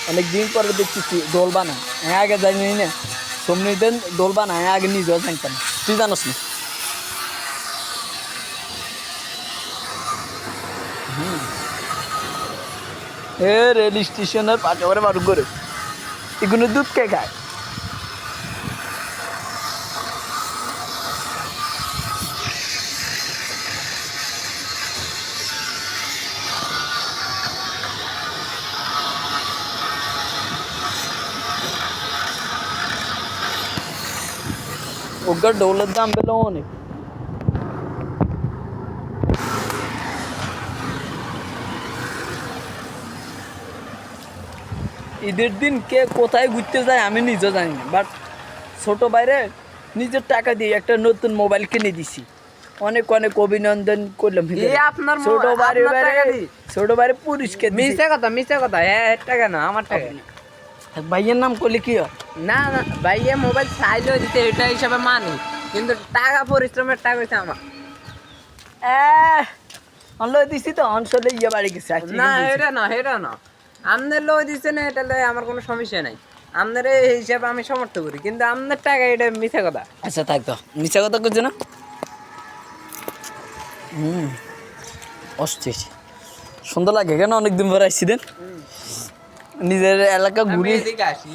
অনেকদিন পরে দেখছি দোল বানায়, হ্যাঁ আগে জানি না সমৃদ্ধেন দোল বানায়, আগে নিজেও জানতাম। তুই জানোস না? এ রেল স্টেশনের পাশে করে বারু করে এগুলো দুধ কে খায়? ওগা ডোলের দাম পেল অনেক। ঈদের দিন কে কোথায় ঘুরতে যায় আমি নিজেও জানি না, বাট ছোট বাইরে নিজের টাকা দিয়ে একটা নতুন মোবাইল কিনে দিছি। অনেক অনেক অভিনন্দন করলাম। ছোট বাইরে ছোট বাইরে পুলিশকে মিশে কথা হ্যাঁ টাকা না আমার টাকা। ভাইয়ের নাম করলে কি হয়? না না ভাইয়া মোবাইল চাইলেও দিতে এটা হিসাবে মানি, কিন্তু টাকা পরিশ্রমের টাকা হচ্ছে আমার। লই দিছি তো অঞ্চলে ইয়ে বাড়ি গেছে। না এটা না আপনার লই দিচ্ছে না, এটা লয় আমার কোনো সমস্যা নাই। আপনার এই হিসাবে আমি সমর্থ করি, কিন্তু আপনার টাকা এটা মিথ্যা কথা। আচ্ছা থাক তো, মিথ্যা কথা করছো না। অস্থির সুন্দর লাগে কেন? অনেকদিন পরে আসছি দেন নিজের এলাকা ঘুরে। এদিকে আসি